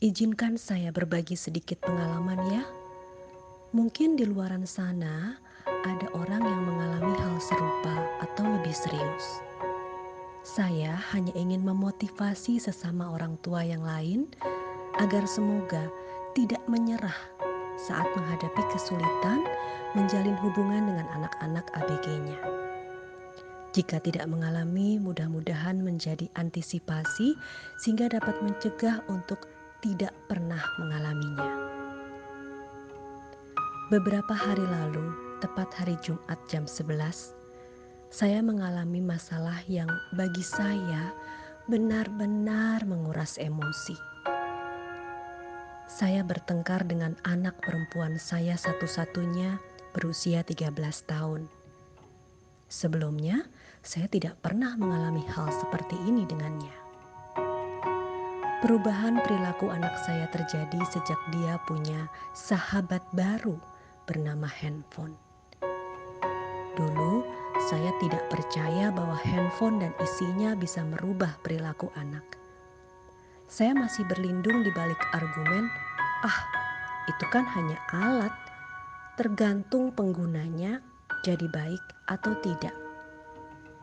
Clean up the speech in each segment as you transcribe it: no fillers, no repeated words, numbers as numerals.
Izinkan saya berbagi sedikit pengalaman ya. Mungkin di luaran sana ada orang yang mengalami hal serupa atau lebih serius. Saya hanya ingin memotivasi sesama orang tua yang lain agar semoga tidak menyerah saat menghadapi kesulitan menjalin hubungan dengan anak-anak ABG-nya. Jika tidak mengalami, mudah-mudahan menjadi antisipasi sehingga dapat mencegah untuk tidak pernah mengalaminya. Beberapa hari lalu, tepat hari Jumat jam 11, saya mengalami masalah yang bagi saya benar-benar menguras emosi. Saya bertengkar dengan anak perempuan saya satu-satunya berusia 13 tahun. Sebelumnya, saya tidak pernah mengalami hal seperti ini dengannya. Perubahan perilaku anak saya terjadi sejak dia punya sahabat baru bernama handphone. Dulu, saya tidak percaya bahwa handphone dan isinya bisa merubah perilaku anak. Saya masih berlindung di balik argumen, itu kan hanya alat, tergantung penggunanya jadi baik atau tidak.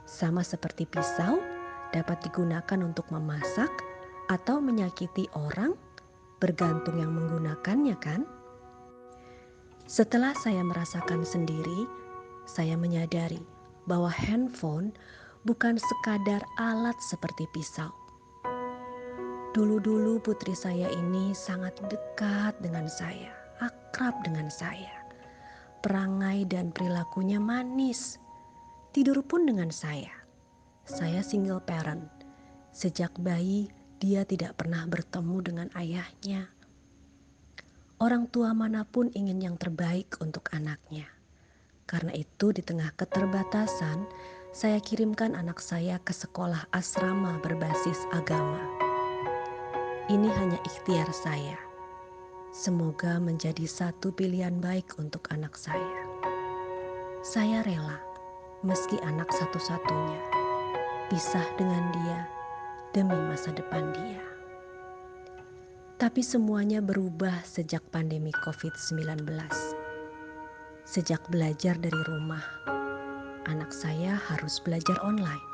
Sama seperti pisau, dapat digunakan untuk memasak atau menyakiti orang, bergantung yang menggunakannya kan? Setelah saya merasakan sendiri, saya menyadari bahwa handphone bukan sekadar alat seperti pisau. Dulu-dulu putri saya ini sangat dekat dengan saya, akrab dengan saya. Perangai dan perilakunya manis. Tidur pun dengan saya. Saya single parent. Sejak bayi, dia tidak pernah bertemu dengan ayahnya. Orang tua manapun ingin yang terbaik untuk anaknya. Karena itu di tengah keterbatasan, saya kirimkan anak saya ke sekolah asrama berbasis agama. Ini hanya ikhtiar saya. Semoga menjadi satu pilihan baik untuk anak saya. Saya rela, meski anak satu-satunya, pisah dengan dia demi masa depan dia. Tapi semuanya berubah sejak pandemi COVID-19. Sejak belajar dari rumah, anak saya harus belajar online.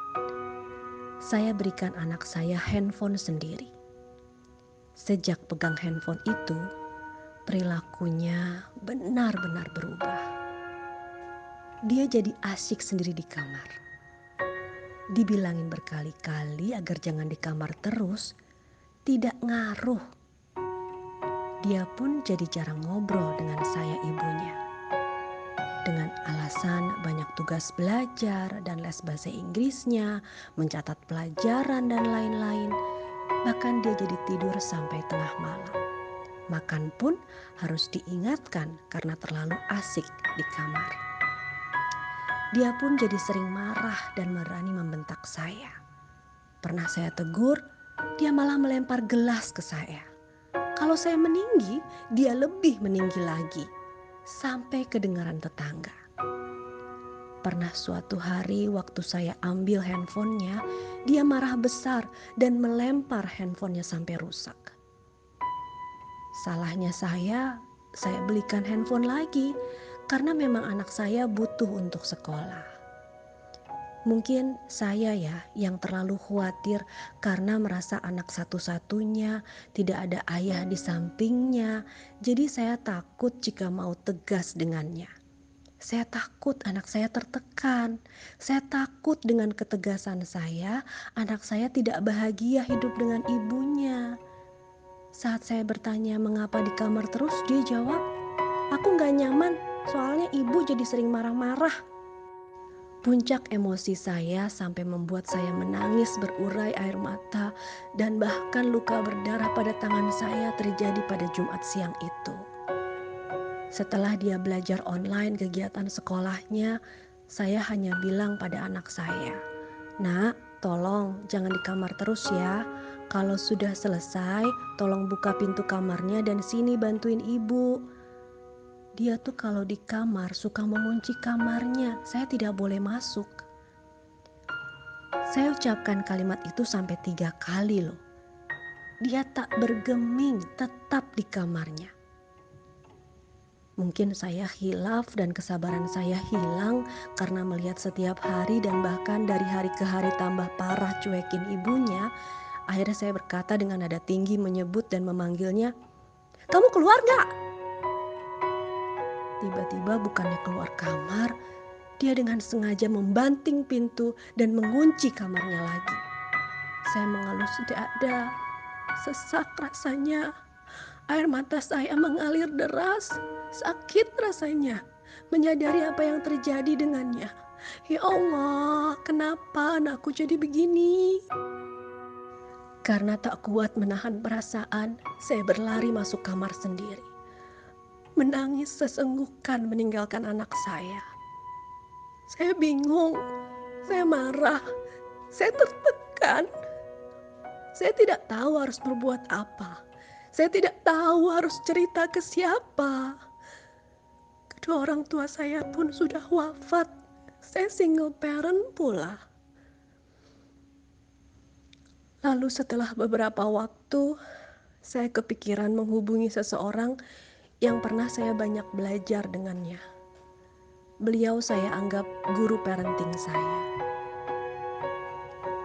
Saya berikan anak saya handphone sendiri. Sejak pegang handphone itu, perilakunya benar-benar berubah. Dia jadi asyik sendiri di kamar. Dibilangin berkali-kali agar jangan di kamar terus, tidak ngaruh. Dia pun jadi jarang ngobrol dengan saya ibunya. Dengan alasan banyak tugas belajar dan les bahasa Inggrisnya, mencatat pelajaran dan lain-lain. Bahkan dia jadi tidur sampai tengah malam. Makan pun harus diingatkan karena terlalu asik di kamar. Dia pun jadi sering marah dan berani membentak saya. Pernah saya tegur, dia malah melempar gelas ke saya. Kalau saya meninggi, dia lebih meninggi lagi. Sampai kedengaran tetangga. Pernah suatu hari waktu saya ambil handphonenya, dia marah besar dan melempar handphonenya sampai rusak. Salahnya saya belikan handphone lagi karena memang anak saya butuh untuk sekolah. Mungkin saya ya yang terlalu khawatir karena merasa anak satu-satunya, tidak ada ayah di sampingnya. Jadi saya takut jika mau tegas dengannya. Saya takut anak saya tertekan. Saya takut dengan ketegasan saya, anak saya tidak bahagia hidup dengan ibunya. Saat saya bertanya mengapa di kamar terus, dia jawab, "Aku gak nyaman, soalnya ibu jadi sering marah-marah." Puncak emosi saya sampai membuat saya menangis berurai air mata dan bahkan luka berdarah pada tangan saya terjadi pada Jumat siang itu. Setelah dia belajar online kegiatan sekolahnya, saya hanya bilang pada anak saya, "Nak, tolong jangan di kamar terus ya. Kalau sudah selesai, tolong buka pintu kamarnya dan sini bantuin ibu." Dia tuh kalau di kamar suka mengunci kamarnya, saya tidak boleh masuk. Saya ucapkan kalimat itu sampai 3 kali loh. Dia tak bergeming, tetap di kamarnya. Mungkin saya hilaf dan kesabaran saya hilang karena melihat setiap hari dan bahkan dari hari ke hari tambah parah cuekin ibunya. Akhirnya saya berkata dengan nada tinggi menyebut dan memanggilnya, "Kamu keluar gak?" Tiba-tiba bukannya keluar kamar, dia dengan sengaja membanting pintu dan mengunci kamarnya lagi. Saya mengelus dada, sesak rasanya. Air mata saya mengalir deras, sakit rasanya menyadari apa yang terjadi dengannya. Ya Allah, kenapa anakku jadi begini? Karena tak kuat menahan perasaan, saya berlari masuk kamar sendiri. Menangis sesenggukan meninggalkan anak saya. Saya bingung, saya marah, saya tertekan. Saya tidak tahu harus berbuat apa. Saya tidak tahu harus cerita ke siapa. Kedua orang tua saya pun sudah wafat. Saya single parent pula. Lalu setelah beberapa waktu, saya kepikiran menghubungi seseorang yang pernah saya banyak belajar dengannya. Beliau saya anggap guru parenting saya.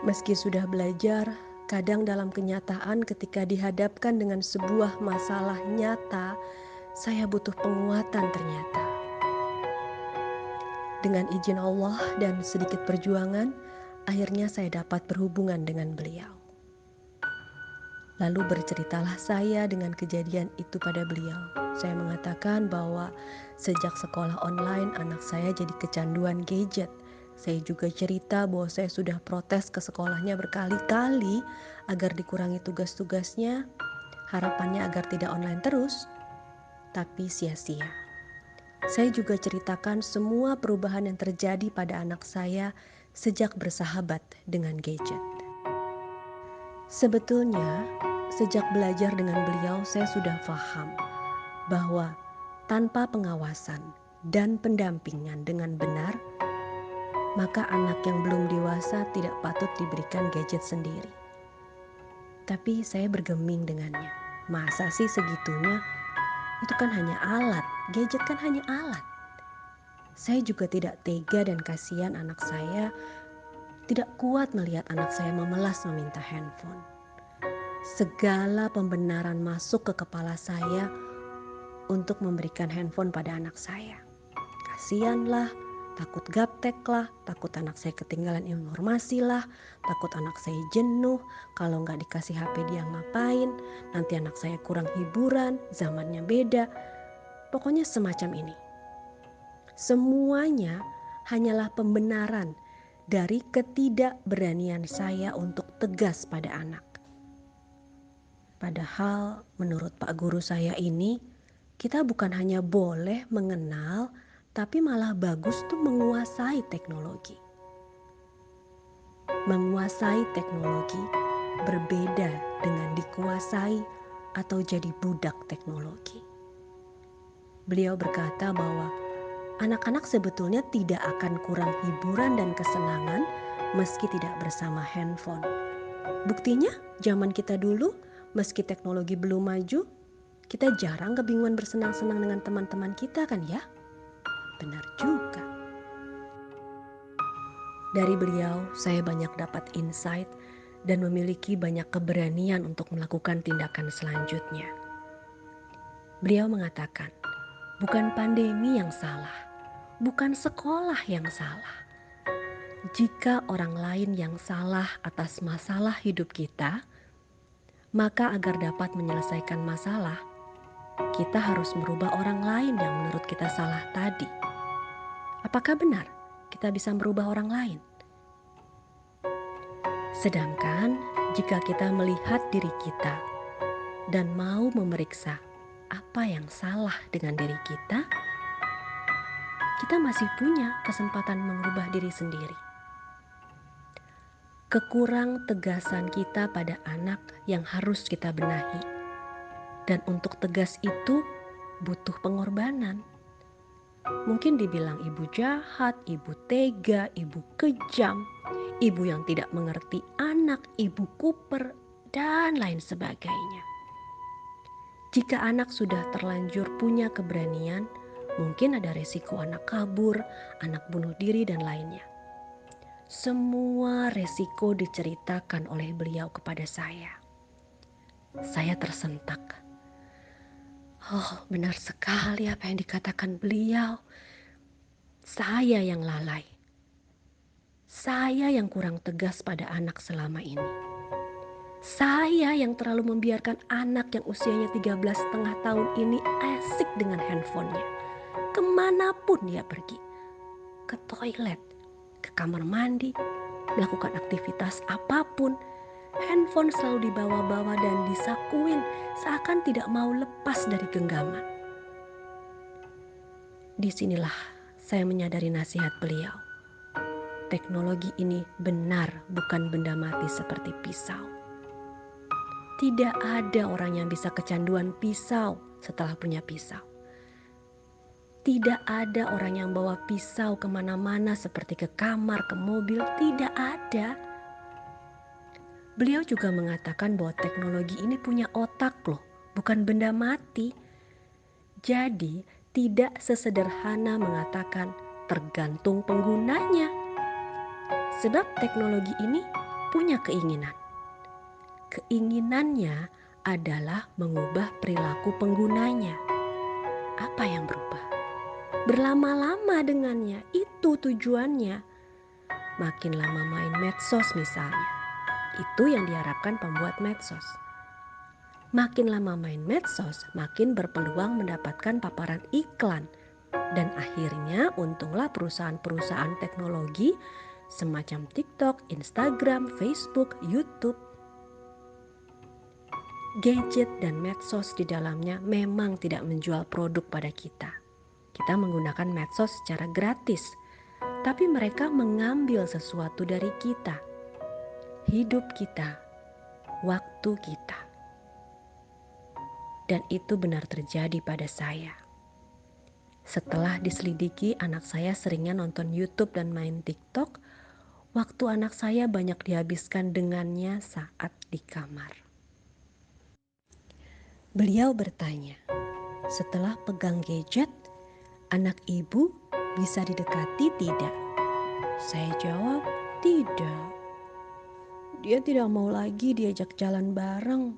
Meski sudah belajar, kadang dalam kenyataan ketika dihadapkan dengan sebuah masalah nyata, saya butuh penguatan ternyata. Dengan izin Allah dan sedikit perjuangan, akhirnya saya dapat berhubungan dengan beliau. Lalu berceritalah saya dengan kejadian itu pada beliau. Saya mengatakan bahwa sejak sekolah online anak saya jadi kecanduan gadget. Saya juga cerita bahwa saya sudah protes ke sekolahnya berkali-kali agar dikurangi tugas-tugasnya. Harapannya agar tidak online terus, tapi sia-sia. Saya juga ceritakan semua perubahan yang terjadi pada anak saya sejak bersahabat dengan gadget. Sebetulnya, sejak belajar dengan beliau saya sudah paham bahwa tanpa pengawasan dan pendampingan dengan benar, maka anak yang belum dewasa tidak patut diberikan gadget sendiri. Tapi saya bergeming dengannya. Masa sih segitunya? Itu kan hanya alat, gadget kan hanya alat. Saya juga tidak tega dan kasihan anak saya, tidak kuat melihat anak saya memelas meminta handphone. Segala pembenaran masuk ke kepala saya untuk memberikan handphone pada anak saya. Kasihanlah, takut gaptek lah, takut anak saya ketinggalan informasi lah, takut anak saya jenuh, kalau nggak dikasih HP dia ngapain, nanti anak saya kurang hiburan, zamannya beda. Pokoknya semacam ini. Semuanya hanyalah pembenaran dari ketidakberanian saya untuk tegas pada anak. Padahal menurut Pak Guru saya ini, kita bukan hanya boleh mengenal, tapi malah bagus tuh menguasai teknologi. Menguasai teknologi berbeda dengan dikuasai atau jadi budak teknologi. Beliau berkata bahwa anak-anak sebetulnya tidak akan kurang hiburan dan kesenangan meski tidak bersama handphone. Buktinya zaman kita dulu, meski teknologi belum maju, kita jarang kebingungan bersenang-senang dengan teman-teman kita kan ya? Benar juga. Dari beliau saya banyak dapat insight dan memiliki banyak keberanian untuk melakukan tindakan selanjutnya. Beliau mengatakan, bukan pandemi yang salah, bukan sekolah yang salah. Jika orang lain yang salah atas masalah hidup kita, maka agar dapat menyelesaikan masalah, kita harus merubah orang lain yang menurut kita salah tadi. Apakah benar kita bisa merubah orang lain? Sedangkan jika kita melihat diri kita dan mau memeriksa apa yang salah dengan diri kita masih punya kesempatan mengubah diri sendiri. Kekurang tegasan kita pada anak yang harus kita benahi. Dan untuk tegas itu butuh pengorbanan. Mungkin dibilang ibu jahat, ibu tega, ibu kejam, ibu yang tidak mengerti anak, ibu kuper, dan lain sebagainya. Jika anak sudah terlanjur punya keberanian, mungkin ada resiko anak kabur, anak bunuh diri, dan lainnya. Semua resiko diceritakan oleh beliau kepada saya. Saya tersentak. Oh, benar sekali apa yang dikatakan beliau. Saya yang lalai. Saya yang kurang tegas pada anak selama ini. Saya yang terlalu membiarkan anak yang usianya 13,5 tahun ini asik dengan handphonenya. Kemanapun dia pergi. Ke toilet, ke kamar mandi, melakukan aktivitas apapun. Handphone selalu dibawa-bawa dan disakuin seakan tidak mau lepas dari genggaman. Disinilah saya menyadari nasihat beliau. Teknologi ini benar bukan benda mati seperti pisau. Tidak ada orang yang bisa kecanduan pisau setelah punya pisau. Tidak ada orang yang bawa pisau kemana-mana seperti ke kamar, ke mobil. Tidak ada. Beliau juga mengatakan bahwa teknologi ini punya otak loh, bukan benda mati. Jadi tidak sesederhana mengatakan tergantung penggunanya. Sebab teknologi ini punya keinginan. Keinginannya adalah mengubah perilaku penggunanya. Apa yang berubah? Berlama-lama dengannya, itu tujuannya. Makin lama main medsos misalnya. Itu yang diharapkan pembuat medsos. Makin lama main medsos, makin berpeluang mendapatkan paparan iklan. Dan akhirnya untunglah perusahaan-perusahaan teknologi semacam TikTok, Instagram, Facebook, YouTube. Gadget dan medsos di dalamnya memang tidak menjual produk pada kita. Kita menggunakan medsos secara gratis, tapi mereka mengambil sesuatu dari kita. Hidup kita, waktu kita. Dan itu benar terjadi pada saya. Setelah diselidiki, anak saya seringnya nonton YouTube dan main TikTok. Waktu anak saya banyak dihabiskan dengannya saat di kamar. Beliau bertanya, setelah pegang gadget, anak ibu bisa didekati tidak? Saya jawab, tidak. Dia tidak mau lagi diajak jalan bareng.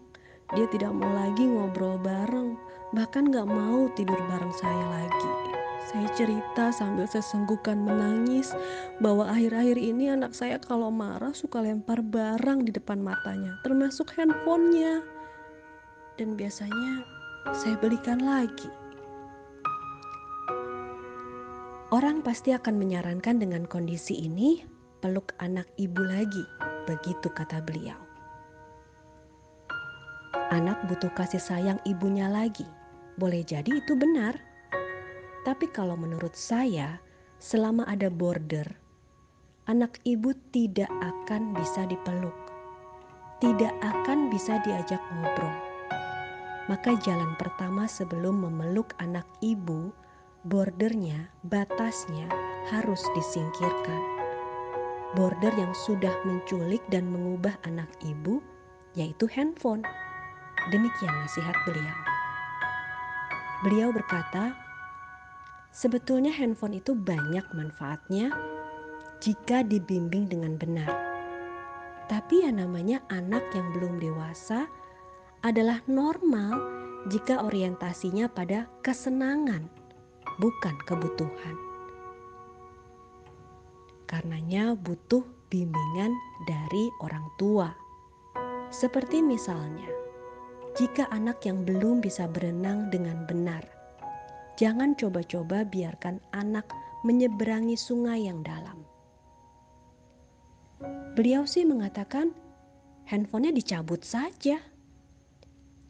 Dia tidak mau lagi ngobrol bareng. Bahkan gak mau tidur bareng saya lagi. Saya cerita sambil sesenggukan menangis bahwa akhir-akhir ini anak saya kalau marah suka lempar barang di depan matanya, termasuk handphonenya. Dan biasanya saya belikan lagi. Orang pasti akan menyarankan dengan kondisi ini, peluk anak ibu lagi, begitu kata beliau. Anak butuh kasih sayang ibunya lagi. Boleh jadi itu benar. Tapi kalau menurut saya, selama ada border, anak ibu tidak akan bisa dipeluk. Tidak akan bisa diajak ngobrol. Maka jalan pertama sebelum memeluk anak ibu, bordernya, batasnya harus disingkirkan. Border yang sudah menculik dan mengubah anak ibu, yaitu handphone. Demikian nasihat beliau. Beliau berkata, sebetulnya handphone itu banyak manfaatnya jika dibimbing dengan benar. Tapi yang namanya anak yang belum dewasa adalah normal jika orientasinya pada kesenangan, bukan kebutuhan. Karenanya butuh bimbingan dari orang tua. Seperti misalnya, jika anak yang belum bisa berenang dengan benar, jangan coba-coba biarkan anak menyeberangi sungai yang dalam. Beliau sih mengatakan handphonenya dicabut saja.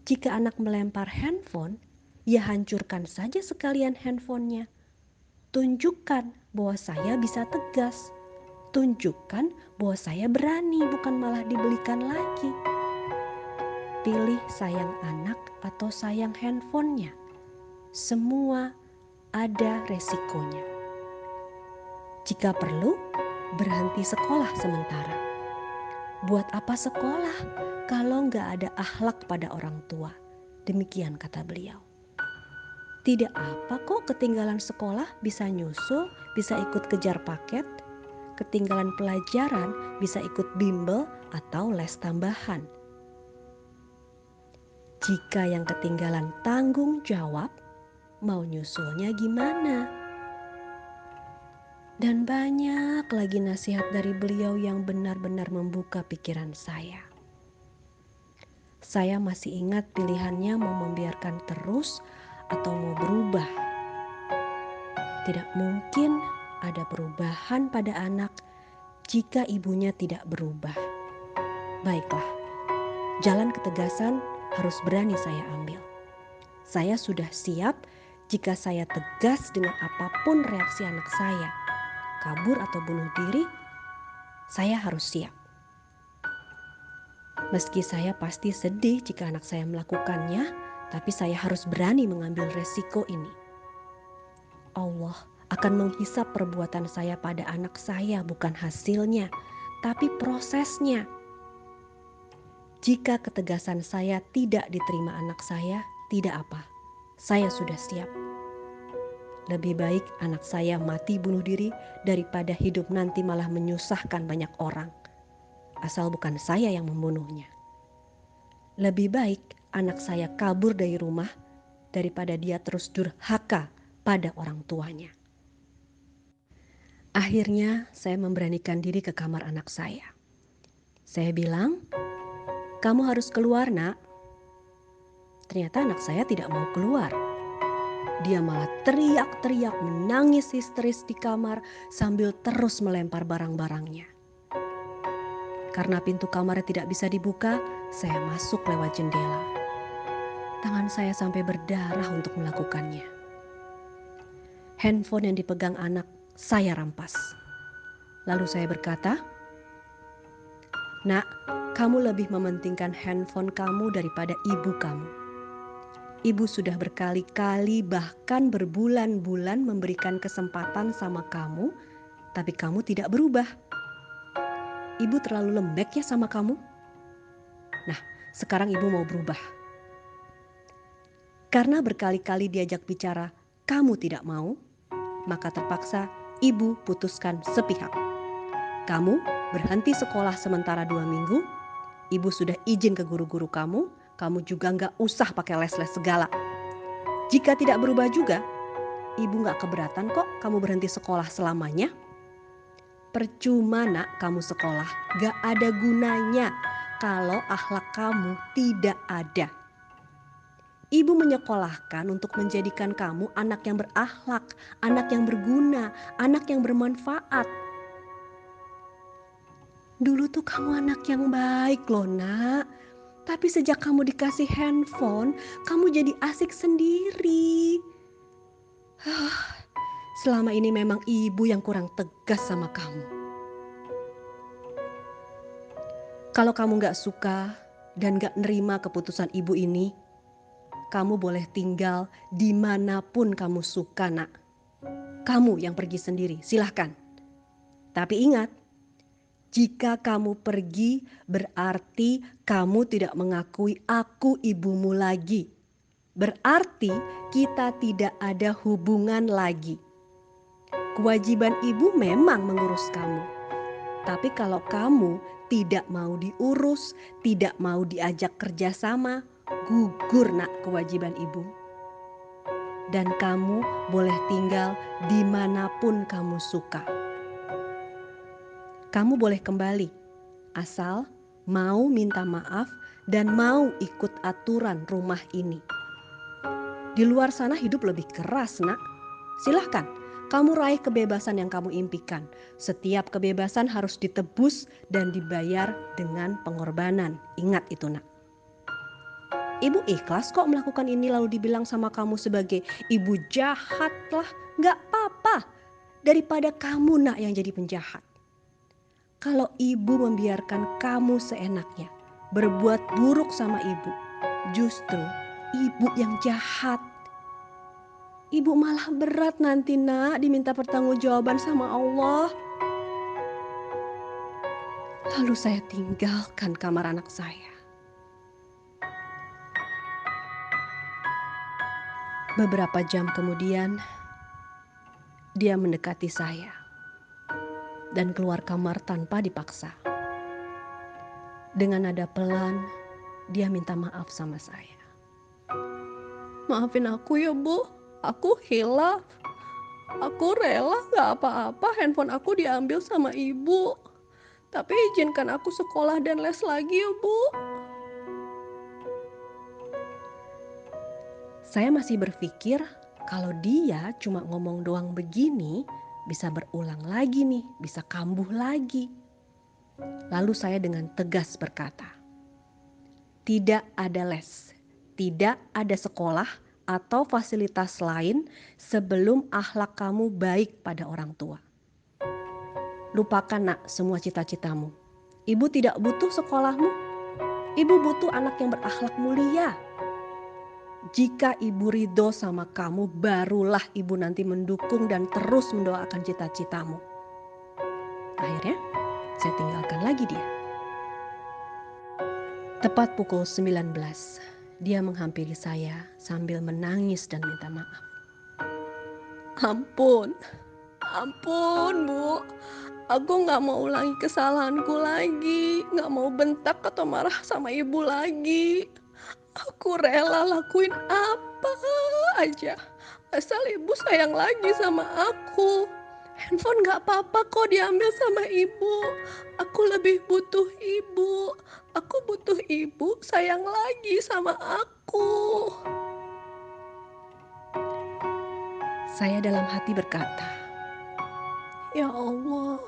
Jika anak melempar handphone, ya hancurkan saja sekalian handphonenya. Tunjukkan bahwa saya bisa tegas. Tunjukkan bahwa saya berani, bukan malah dibelikan lagi. Pilih sayang anak atau sayang handphonenya. Semua ada resikonya. Jika perlu, berhenti sekolah sementara. Buat apa sekolah kalau nggak ada akhlak pada orang tua? Demikian kata beliau. Tidak apa kok ketinggalan sekolah, bisa nyusul, bisa ikut kejar paket. Ketinggalan pelajaran bisa ikut bimbel atau les tambahan. Jika yang ketinggalan tanggung jawab, mau nyusulnya gimana? Dan banyak lagi nasihat dari beliau yang benar-benar membuka pikiran saya. Saya masih ingat pilihannya mau membiarkan terus atau mau berubah. Tidak mungkin ada perubahan pada anak jika ibunya tidak berubah. Baiklah, jalan ketegasan harus berani saya ambil. Saya sudah siap jika saya tegas dengan apapun reaksi anak saya. Kabur atau bunuh diri, saya harus siap. Meski saya pasti sedih jika anak saya melakukannya, tapi saya harus berani mengambil resiko ini. Allah akan menghisap perbuatan saya pada anak saya, bukan hasilnya, tapi prosesnya. Jika ketegasan saya tidak diterima anak saya, tidak apa, saya sudah siap. Lebih baik anak saya mati bunuh diri daripada hidup nanti malah menyusahkan banyak orang. Asal bukan saya yang membunuhnya. Lebih baik anak saya kabur dari rumah daripada dia terus durhaka pada orang tuanya. Akhirnya saya memberanikan diri ke kamar anak saya. Saya bilang, "Kamu harus keluar, Nak." Ternyata anak saya tidak mau keluar. Dia malah teriak-teriak, menangis histeris di kamar sambil terus melempar barang-barangnya. Karena pintu kamarnya tidak bisa dibuka, saya masuk lewat jendela. Tangan saya sampai berdarah untuk melakukannya. Handphone yang dipegang anak saya rampas. Lalu saya berkata, "Nak, kamu lebih mementingkan handphone kamu daripada ibu kamu. Ibu sudah berkali-kali bahkan berbulan-bulan memberikan kesempatan sama kamu, tapi kamu tidak berubah. Ibu terlalu lembek ya sama kamu? Nah, sekarang ibu mau berubah." Karena berkali-kali diajak bicara, kamu tidak mau, maka terpaksa ibu putuskan sepihak. Kamu berhenti sekolah sementara 2 minggu, ibu sudah izin ke guru-guru kamu juga nggak usah pakai les-les segala. Jika tidak berubah juga, ibu nggak keberatan kok kamu berhenti sekolah selamanya. Percuma nak kamu sekolah, gak ada gunanya kalau akhlak kamu tidak ada. Ibu menyekolahkan untuk menjadikan kamu anak yang berakhlak, anak yang berguna, anak yang bermanfaat. Dulu tuh kamu anak yang baik loh nak. Tapi sejak kamu dikasih handphone, kamu jadi asik sendiri. Selama ini memang ibu yang kurang tegas sama kamu. Kalau kamu gak suka dan gak nerima keputusan ibu ini, kamu boleh tinggal dimanapun kamu suka nak. Kamu yang pergi sendiri, silahkan. Tapi ingat, jika kamu pergi berarti kamu tidak mengakui aku ibumu lagi. Berarti kita tidak ada hubungan lagi. Kewajiban ibu memang mengurus kamu. Tapi kalau kamu tidak mau diurus, tidak mau diajak kerjasama, gugur nak kewajiban ibu. Dan kamu boleh tinggal dimanapun kamu suka. Kamu boleh kembali, asal mau minta maaf dan mau ikut aturan rumah ini. Di luar sana hidup lebih keras nak. Silahkan, kamu raih kebebasan yang kamu impikan. Setiap kebebasan harus ditebus dan dibayar dengan pengorbanan. Ingat itu nak. Ibu ikhlas kok melakukan ini lalu dibilang sama kamu sebagai ibu jahat lah. Gak apa-apa daripada kamu nak yang jadi penjahat. Kalau ibu membiarkan kamu seenaknya berbuat buruk sama ibu, justru ibu yang jahat. Ibu malah berat nanti nak diminta pertanggungjawaban sama Allah. Lalu saya tinggalkan kamar anak saya. Beberapa jam kemudian, dia mendekati saya dan keluar kamar tanpa dipaksa. Dengan nada pelan, dia minta maaf sama saya. "Maafin aku ya Bu, aku hilaf. Aku rela gak apa-apa handphone aku diambil sama ibu. Tapi izinkan aku sekolah dan les lagi ya Bu." Saya masih berpikir kalau dia cuma ngomong doang begini, bisa berulang lagi nih, bisa kambuh lagi. Lalu saya dengan tegas berkata, "Tidak ada les, tidak ada sekolah atau fasilitas lain sebelum akhlak kamu baik pada orang tua. Lupakan nak semua cita-citamu. Ibu tidak butuh sekolahmu. Ibu butuh anak yang berakhlak mulia. Jika ibu ridho sama kamu, barulah ibu nanti mendukung dan terus mendoakan cita-citamu." Akhirnya saya tinggalkan lagi dia. Tepat pukul 19, dia menghampiri saya sambil menangis dan minta maaf. Ampun Bu. Aku gak mau ulangi kesalahanku lagi. Gak mau bentak atau marah sama ibu lagi. Aku rela lakuin apa aja asal ibu sayang lagi sama aku. Handphone gak apa-apa kok diambil sama ibu. Aku lebih butuh ibu. Aku butuh ibu sayang lagi sama aku. Saya dalam hati berkata, "Ya Allah,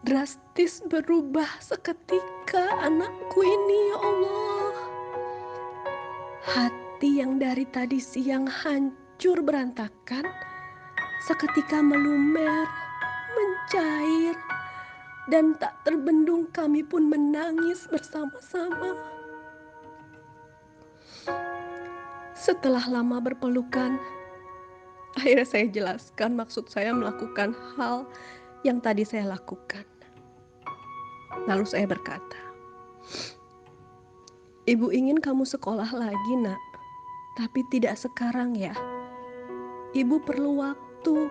drastis berubah seketika anakku ini ya Allah. Hati yang dari tadi siang hancur berantakan, seketika melumer, mencair, dan tak terbendung kami pun menangis bersama-sama. Setelah lama berpelukan, akhirnya saya jelaskan maksud saya melakukan hal yang tadi saya lakukan. Lalu saya berkata, "Ibu ingin kamu sekolah lagi nak, tapi tidak sekarang ya. Ibu perlu waktu.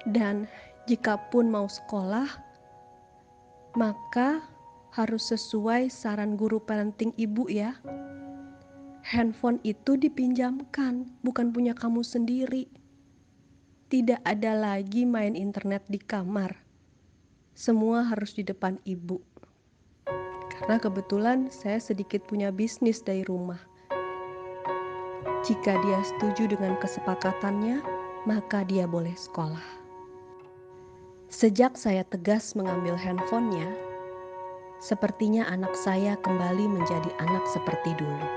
Dan jikapun mau sekolah, maka harus sesuai saran guru parenting ibu ya. Handphone itu dipinjamkan, bukan punya kamu sendiri. Tidak ada lagi main internet di kamar. Semua harus di depan ibu. Karena kebetulan saya sedikit punya bisnis dari rumah. Jika dia setuju dengan kesepakatannya, maka dia boleh sekolah." Sejak saya tegas mengambil handphonenya, sepertinya anak saya kembali menjadi anak seperti dulu.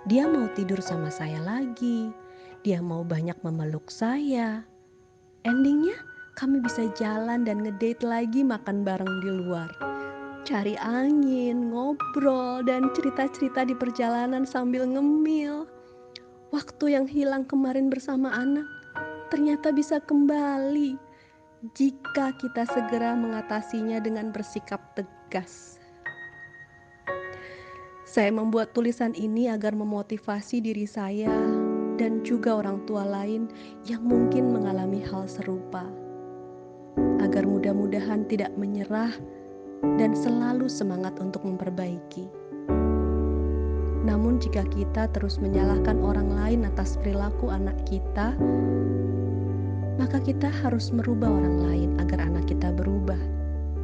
Dia mau tidur sama saya lagi, dia mau banyak memeluk saya. Endingnya kami bisa jalan dan ngedate lagi, makan bareng di luar. Cari angin, ngobrol, dan cerita-cerita di perjalanan sambil ngemil. Waktu yang hilang kemarin bersama anak ternyata bisa kembali jika kita segera mengatasinya dengan bersikap tegas. Saya membuat tulisan ini agar memotivasi diri saya dan juga orang tua lain yang mungkin mengalami hal serupa, agar mudah-mudahan tidak menyerah dan selalu semangat untuk memperbaiki. Namun jika kita terus menyalahkan orang lain atas perilaku anak kita, maka kita harus merubah orang lain agar anak kita berubah.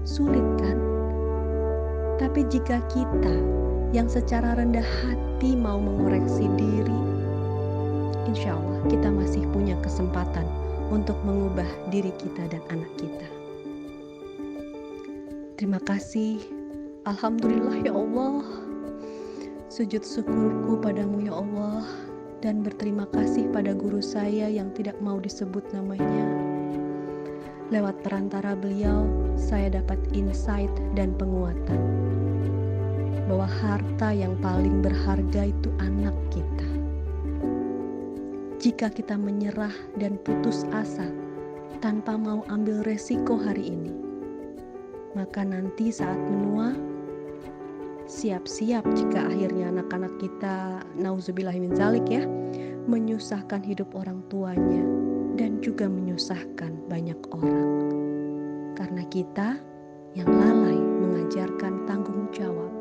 Sulit kan? Tapi jika kita yang secara rendah hati mau mengoreksi diri, insya Allah kita masih punya kesempatan untuk mengubah diri kita dan anak kita. Terima kasih. Alhamdulillah ya Allah. Sujud syukurku padamu ya Allah, dan berterima kasih pada guru saya yang tidak mau disebut namanya. Lewat perantara beliau, saya dapat insight dan penguatan bahwa harta yang paling berharga itu anak kita. Jika kita menyerah dan putus asa tanpa mau ambil resiko hari ini, Maka nanti saat menua, siap-siap jika akhirnya anak-anak kita, nauzubillah min zalik ya, menyusahkan hidup orang tuanya dan juga menyusahkan banyak orang. Karena kita yang lalai mengajarkan tanggung jawab